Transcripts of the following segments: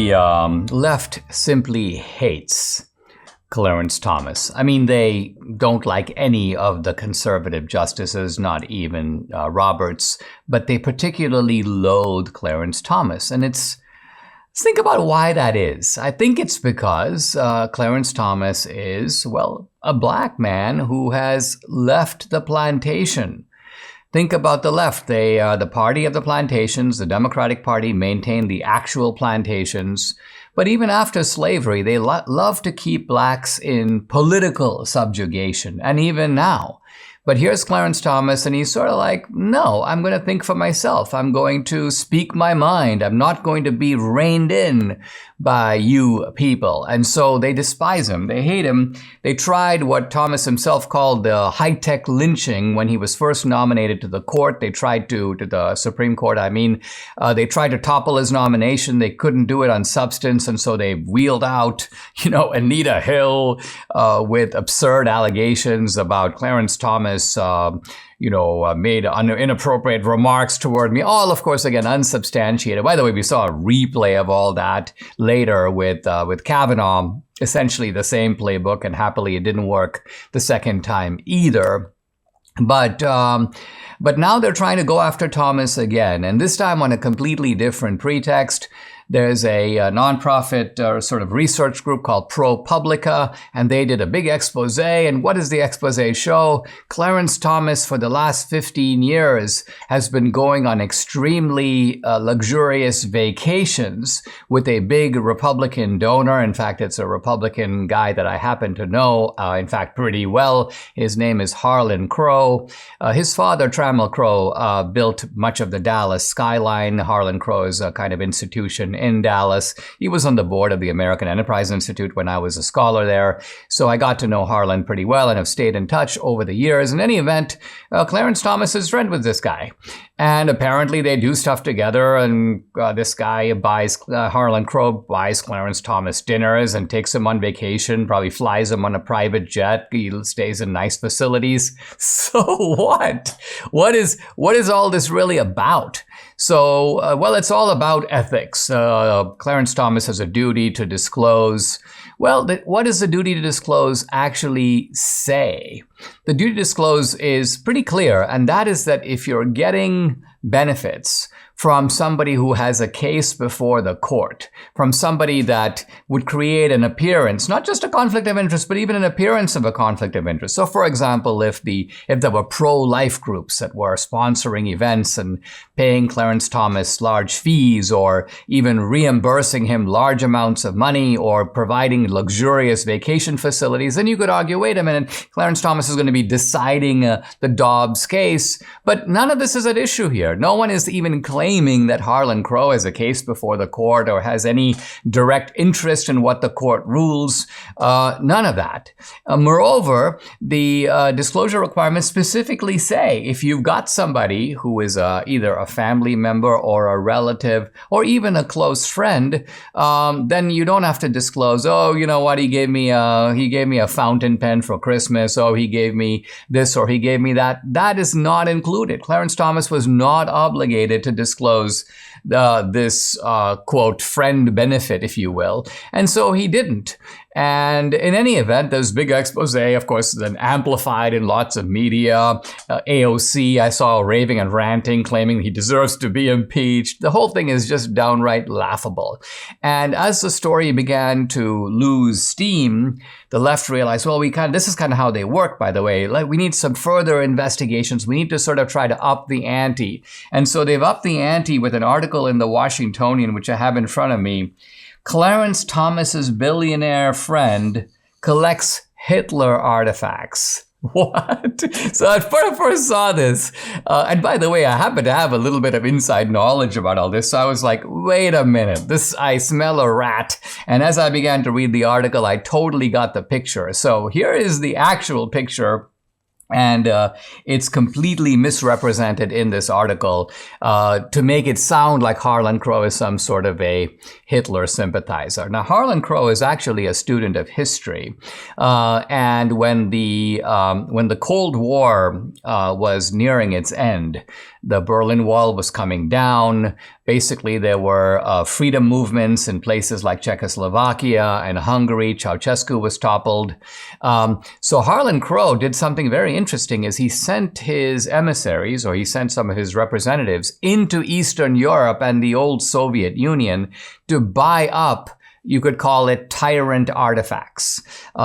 The left simply hates Clarence Thomas. I mean, they don't like any of the conservative justices, not even Roberts, but they particularly loathe Clarence Thomas. And let's think about why that is. I think it's because Clarence Thomas is, well, a black man who has left the plantation. Think about the left. They are the party of the plantations. The Democratic Party maintained the actual plantations. But even after slavery, they love to keep blacks in political subjugation. And even now. But here's Clarence Thomas, and he's sort of like, no, I'm going to think for myself. I'm going to speak my mind. I'm not going to be reined in by you people. And so they despise him. They hate him. They tried what Thomas himself called the high-tech lynching when he was first nominated to the court. They tried to the Supreme Court, they tried to topple his nomination. They couldn't do it on substance. And so they wheeled out, Anita Hill with absurd allegations about Clarence Thomas made inappropriate remarks toward me. All, of course, again, unsubstantiated. By the way, we saw a replay of all that later with Kavanaugh, essentially the same playbook, and happily it didn't work the second time either. But now they're trying to go after Thomas again, and this time on a completely different pretext. There's a nonprofit sort of research group called ProPublica, and they did a big expose. And what does the expose show? Clarence Thomas, for the last 15 years, has been going on extremely luxurious vacations with a big Republican donor. In fact, it's a Republican guy that I happen to know, in fact, pretty well. His name is Harlan Crow. His father, Trammell Crow, built much of the Dallas skyline. Harlan Crow is a kind of institution in Dallas. He was on the board of the American Enterprise Institute when I was a scholar there. So I got to know Harlan pretty well and have stayed in touch over the years. In any event, Clarence Thomas is friends with this guy. And apparently they do stuff together, and this guy Harlan Crow buys Clarence Thomas dinners and takes him on vacation, probably flies him on a private jet. He stays in nice facilities. So what? What is all this really about? So, it's all about ethics. Clarence Thomas has a duty to disclose. Well, what does the duty to disclose actually say? The duty to disclose is pretty clear, and that is that if you're getting benefits from somebody who has a case before the court, from somebody that would create an appearance, not just a conflict of interest, but even an appearance of a conflict of interest. So, for example, if there were pro-life groups that were sponsoring events and paying Clarence Thomas large fees, or even reimbursing him large amounts of money, or providing luxurious vacation facilities, then you could argue, wait a minute, Clarence Thomas is going to be deciding the Dobbs case. But none of this is at issue here. No one is even claiming that Harlan Crow has a case before the court or has any direct interest in what the court rules. None of that. Moreover, the disclosure requirements specifically say if you've got somebody who is either a family member or a relative or even a close friend, then you don't have to disclose, oh, you know what, he gave me a fountain pen for Christmas, oh, he gave me this or he gave me that. That is not included. Clarence Thomas was not obligated to disclose this, quote, friend benefit, if you will. And so he didn't. And in any event, this big expose, of course, then amplified in lots of media. AOC, I saw raving and ranting, claiming he deserves to be impeached. The whole thing is just downright laughable. And as the story began to lose steam, the left realized, well, this is kind of how they work, by the way. Like, we need some further investigations. We need to sort of try to up the ante. And so they've upped the ante with an article in the Washingtonian, which I have in front of me. Clarence Thomas's billionaire friend collects Hitler artifacts. What? So I first saw this, and by the way, I happen to have a little bit of inside knowledge about all this, so I was like, wait a minute, I smell a rat. And as I began to read the article, I totally got the picture. So here is the actual picture. And it's completely misrepresented in this article to make it sound like Harlan Crow is some sort of a Hitler sympathizer. Now, Harlan Crow is actually a student of history, and when the Cold War was nearing its end, the Berlin Wall was coming down. Basically, there were freedom movements in places like Czechoslovakia and Hungary. Ceausescu was toppled. So Harlan Crow did something very interesting, is he sent his emissaries, or he sent some of his representatives into Eastern Europe and the old Soviet Union to buy up, you could call it, tyrant artifacts.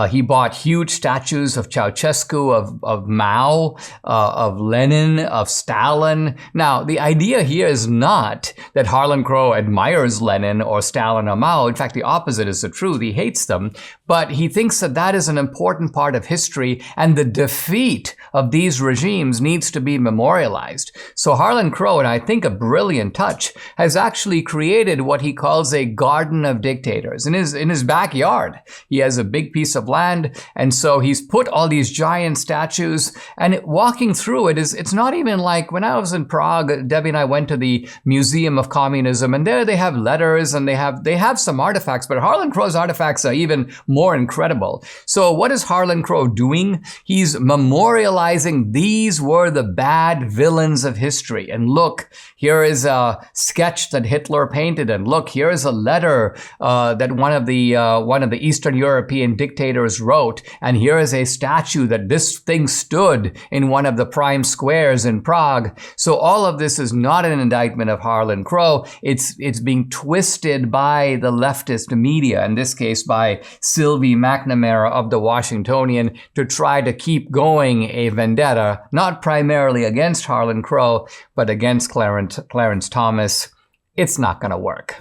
He bought huge statues of Ceausescu, of Mao, of Lenin, of Stalin. Now, the idea here is not that Harlan Crow admires Lenin or Stalin or Mao. In fact, the opposite is the truth. He hates them. But he thinks that that is an important part of history, and the defeat of these regimes needs to be memorialized. So Harlan Crow, and I think a brilliant touch, has actually created what he calls a garden of dictators. In his backyard, he has a big piece of land, and so he's put all these giant statues, and walking through it it's not even like when I was in Prague, Debbie and I went to the Museum of Communism, and there they have letters and they have some artifacts, but Harlan Crow's artifacts are even more incredible. So what is Harlan Crow doing? He's memorializing these were the bad villains of history. And look, here is a sketch that Hitler painted, and look, here is a letter that one of the Eastern European dictators wrote, and here is a statue that this thing stood in one of the prime squares in Prague. So all of this is not an indictment of Harlan Crow. It's being twisted by the leftist media, in this case by Sylvie McNamara of the Washingtonian, to try to keep going a vendetta, not primarily against Harlan Crow, but against Clarence Thomas. It's not going to work.